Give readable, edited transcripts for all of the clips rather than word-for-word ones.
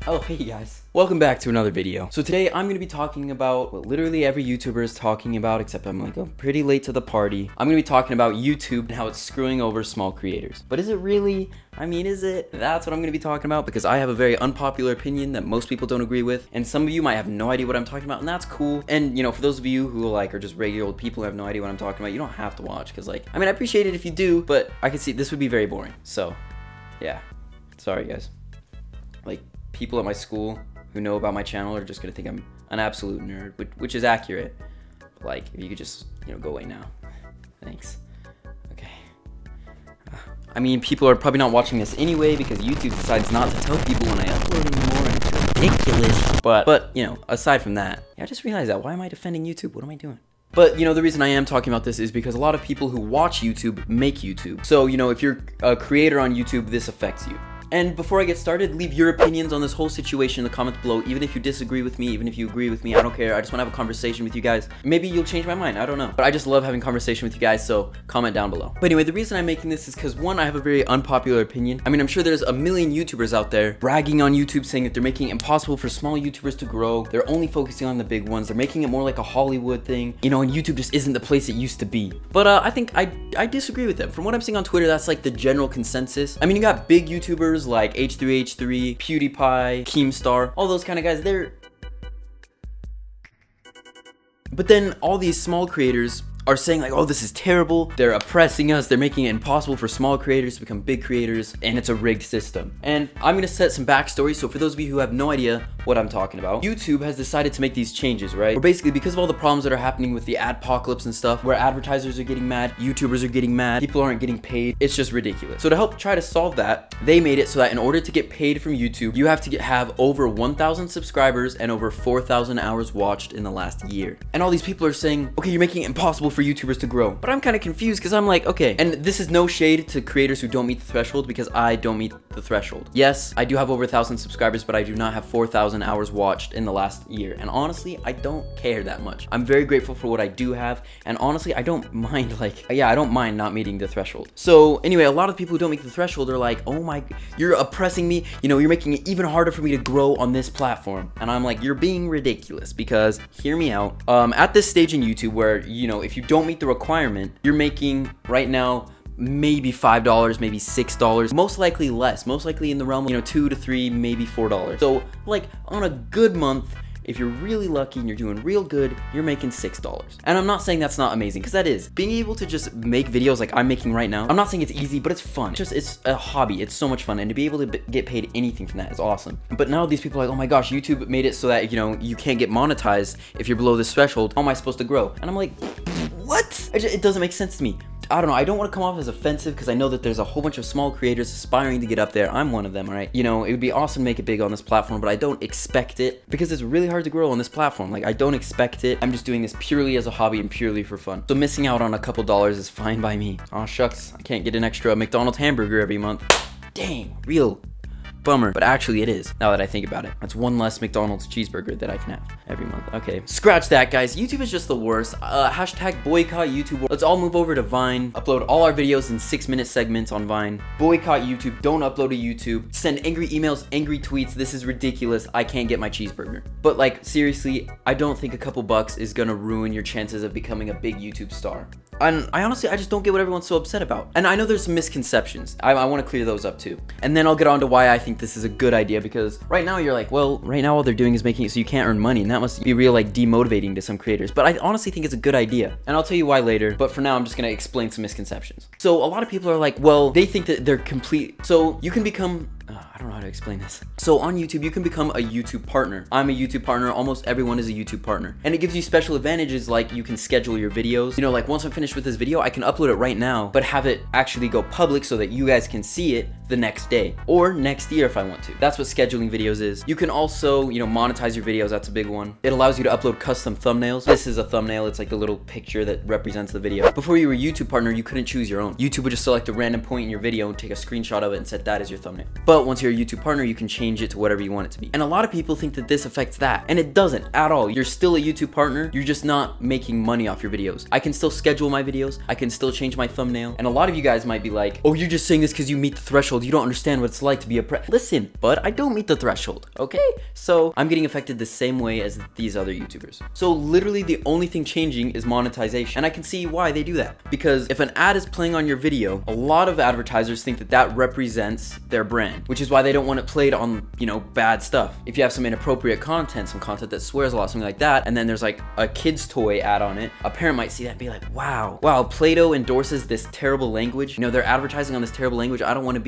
Oh, hey guys. Welcome back to another video. So today I'm going to be talking about what literally every YouTuber is talking about, except I'm like pretty late to the party. I'm going to be talking about YouTube and how it's screwing over small creators. But is it really? I mean, is it? That's what I'm going to be talking about because I have a very unpopular opinion that most people don't agree with. And some of you might have no idea what I'm talking about, and that's cool. And you know, for those of you who like are just regular old people who have no idea what I'm talking about, you don't have to watch because like, I mean, I appreciate it if you do, but I can see this would be very boring. So yeah, sorry guys. Like, people at my school who know about my channel are just gonna think I'm an absolute nerd, which is accurate. But like, if you could just, you know, go away now. Thanks. Okay. I mean, people are probably not watching this anyway because YouTube decides not to tell people when I upload anymore, and it's ridiculous. But you know, aside from that, yeah, I just realized that. Why am I defending YouTube? What am I doing? But, you know, the reason I am talking about this is because a lot of people who watch YouTube make YouTube. So, you know, if you're a creator on YouTube, this affects you. And before I get started, leave your opinions on this whole situation in the comments below. Even if you disagree with me, even if you agree with me, I don't care. I just want to have a conversation with you guys. Maybe you'll change my mind, I don't know. But I just love having conversation with you guys, so comment down below. But anyway, the reason I'm making this is because, one, I have a very unpopular opinion. I mean, I'm sure there's a million YouTubers out there bragging on YouTube, saying that they're making it impossible for small YouTubers to grow. They're only focusing on the big ones. They're making it more like a Hollywood thing. You know, and YouTube just isn't the place it used to be. But I think I disagree with them. From what I'm seeing on Twitter, that's like the general consensus. I mean, you got big YouTubers like H3H3, PewDiePie, Keemstar, all those kind of guys, but then all these small creators are saying like, oh, this is terrible, they're oppressing us, they're making it impossible for small creators to become big creators, and it's a rigged system. And I'm gonna set some backstory, so for those of you who have no idea what I'm talking about, YouTube has decided to make these changes, right? Or basically, because of all the problems that are happening with the adpocalypse and stuff, where advertisers are getting mad, YouTubers are getting mad, people aren't getting paid, it's just ridiculous. So to help try to solve that, they made it so that in order to get paid from YouTube, you have to have over 1,000 subscribers and over 4,000 hours watched in the last year. And all these people are saying, okay, you're making it impossible for YouTubers to grow. But I'm kind of confused because I'm like, okay, and this is no shade to creators who don't meet the threshold because I don't meet the threshold. Yes, I do have over 1,000 subscribers, but I do not have 4,000 hours watched in the last year. And honestly, I don't care that much. I'm very grateful for what I do have. And honestly, I don't mind, like, yeah, I don't mind not meeting the threshold. So anyway, a lot of people who don't meet the threshold are like, oh my, you're oppressing me. You know, you're making it even harder for me to grow on this platform. And I'm like, you're being ridiculous because, hear me out. At this stage in YouTube where, you know, if you don't meet the requirement, you're making right now maybe $5, maybe $6, most likely less, most likely in the realm of, you know, $2 to $3, maybe $4. So like on a good month, if you're really lucky and you're doing real good, you're making $6. And I'm not saying that's not amazing, because that is. Being able to just make videos like I'm making right now, I'm not saying it's easy, but it's fun. It's a hobby. It's so much fun. And to be able to get paid anything from that is awesome. But now these people are like, oh my gosh, YouTube made it so that, you know, you can't get monetized if you're below this threshold. How am I supposed to grow? And I'm like, what? It doesn't make sense to me. I don't know, I don't want to come off as offensive because I know that there's a whole bunch of small creators aspiring to get up there. I'm one of them, right? You know, it would be awesome to make it big on this platform, but I don't expect it because it's really hard to grow on this platform. Like, I don't expect it. I'm just doing this purely as a hobby and purely for fun. So missing out on a couple dollars is fine by me. Aw, shucks, I can't get an extra McDonald's hamburger every month. Dang, real bummer, but actually it is, now that I think about it. That's one less McDonald's cheeseburger that I can have every month. Okay, scratch that, guys. YouTube is just the worst. Hashtag boycott YouTube. Let's all move over to Vine, upload all our videos in 6-minute segments on Vine. Boycott YouTube, don't upload to YouTube. Send angry emails, angry tweets. This is ridiculous. I can't get my cheeseburger. But like, seriously, I don't think a couple bucks is gonna ruin your chances of becoming a big YouTube star. And I just don't get what everyone's so upset about. And I know there's some misconceptions. I want to clear those up too. And then I'll get on to why I think this is a good idea, because right now you're like, well, right now all they're doing is making it so you can't earn money, and that must be real like demotivating to some creators. But I honestly think it's a good idea. And I'll tell you why later, but for now I'm just gonna explain some misconceptions. So a lot of people are like, well, they think that they're complete. So you can become, I don't know how to explain this. So on YouTube, you can become a YouTube partner. I'm a YouTube partner. Almost everyone is a YouTube partner. And it gives you special advantages like you can schedule your videos. You know, like once I'm finished with this video, I can upload it right now, but have it actually go public so that you guys can see it the next day or next year if I want to. That's what scheduling videos is. You can also, you know, monetize your videos. That's a big one. It allows you to upload custom thumbnails. This is a thumbnail. It's like the little picture that represents the video. Before you were a YouTube partner, you couldn't choose your own. YouTube would just select a random point in your video and take a screenshot of it and set that as your thumbnail. But once you're a YouTube partner, you can change it to whatever you want it to be. And a lot of people think that this affects that, and it doesn't at all. You're still a YouTube partner. You're just not making money off your videos. I can still schedule my videos. I can still change my thumbnail. And a lot of you guys might be like, oh, you're just saying this because you meet the threshold. threshold, you don't understand what it's like to be oppressed. Listen, but I don't meet the threshold, okay? So I'm getting affected the same way as these other YouTubers. So literally the only thing changing is monetization. And I can see why they do that. Because if an ad is playing on your video, a lot of advertisers think that that represents their brand, which is why they don't want it played on, you know, bad stuff. If you have some inappropriate content, some content that swears a lot, something like that, and then there's like a kid's toy ad on it, a parent might see that and be like, wow, Play-Doh endorses this terrible language. You know, they're advertising on this terrible language. I don't want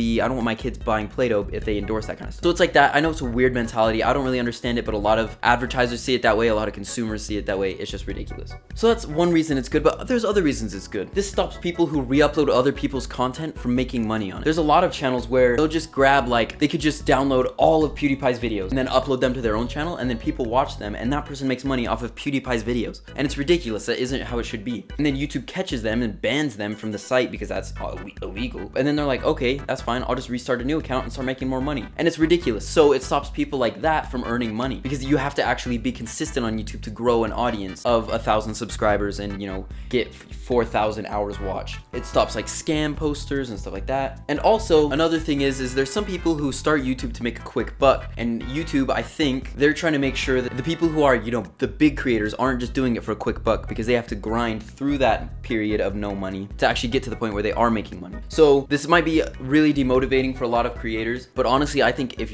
my kids buying Play-Doh if they endorse that kind of stuff. So it's like that. I know it's a weird mentality. I don't really understand it, but a lot of advertisers see it that way. A lot of consumers see it that way. It's just ridiculous. So that's one reason it's good, but there's other reasons it's good. This stops people who re-upload other people's content from making money on it. There's a lot of channels where they'll just grab, like, they could just download all of PewDiePie's videos and then upload them to their own channel, and then people watch them, and that person makes money off of PewDiePie's videos. And it's ridiculous. That isn't how it should be. And then YouTube catches them and bans them from the site because that's illegal. And then they're like, okay, that's fine. I'll just restart a new account and start making more money. And it's ridiculous. So it stops people like that from earning money, because you have to actually be consistent on YouTube to grow an audience of 1,000 subscribers and, you know, get 4,000 hours watched. It stops like scam posters and stuff like that. And also another thing is there's some people who start YouTube to make a quick buck, and YouTube, I think they're trying to make sure that the people who are, you know, the big creators aren't just doing it for a quick buck, because they have to grind through that period of no money to actually get to the point where they are making money. So this might be really demotivating for a lot of creators, but honestly, I think if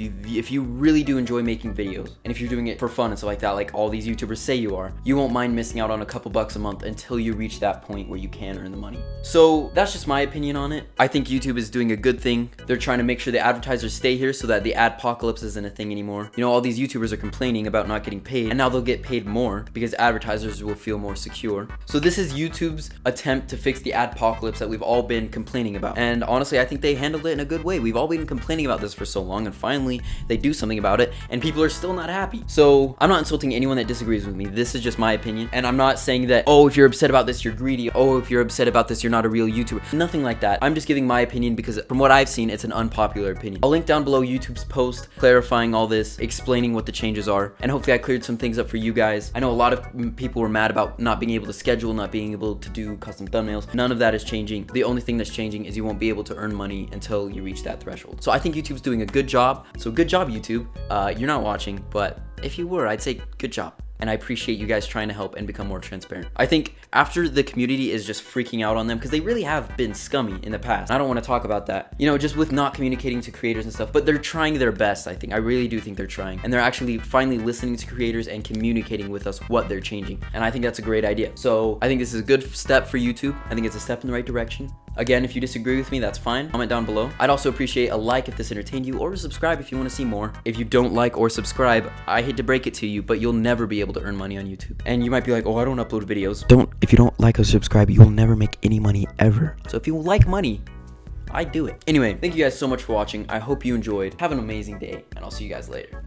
you really do enjoy making videos, and if you're doing it for fun and stuff like that, like all these YouTubers say you are, you won't mind missing out on a couple bucks a month until you reach that point where you can earn the money. So that's just my opinion on it. I think YouTube is doing a good thing. They're trying to make sure the advertisers stay here so that the adpocalypse isn't a thing anymore. You know, all these YouTubers are complaining about not getting paid, and now they'll get paid more because advertisers will feel more secure. So this is YouTube's attempt to fix the adpocalypse that we've all been complaining about. And honestly, I think they handled it in a good way. We've all been complaining about this for so long, and finally they do something about it, and people are still not happy. So I'm not insulting anyone that disagrees with me. This is just my opinion, and I'm not saying that, oh, if you're upset about this, you're greedy. Oh, if you're upset about this, you're not a real YouTuber. Nothing like that. I'm just giving my opinion because from what I've seen, it's an unpopular opinion. I'll link down below YouTube's post clarifying all this, explaining what the changes are, and hopefully I cleared some things up for you guys. I know a lot of people were mad about not being able to schedule, not being able to do custom thumbnails. None of that is changing. The only thing that's changing is you won't be able to earn money until you reach that threshold. So I think YouTube's doing a good job. So good job, YouTube. You're not watching, but if you were, I'd say good job. And I appreciate you guys trying to help and become more transparent. I think after the community is just freaking out on them, because they really have been scummy in the past. I don't want to talk about that, you know, just with not communicating to creators and stuff, but they're trying their best, I think. I really do think they're trying. And they're actually finally listening to creators and communicating with us what they're changing. And I think that's a great idea. So I think this is a good step for YouTube. I think it's a step in the right direction. Again, if you disagree with me, that's fine. Comment down below. I'd also appreciate a like if this entertained you, or a subscribe if you want to see more. If you don't like or subscribe, I hate to break it to you, but you'll never be able to earn money on YouTube. And you might be like, oh, I don't upload videos. If you don't like or subscribe, you'll never make any money ever. So if you like money, I do it. Anyway, thank you guys so much for watching. I hope you enjoyed. Have an amazing day, and I'll see you guys later.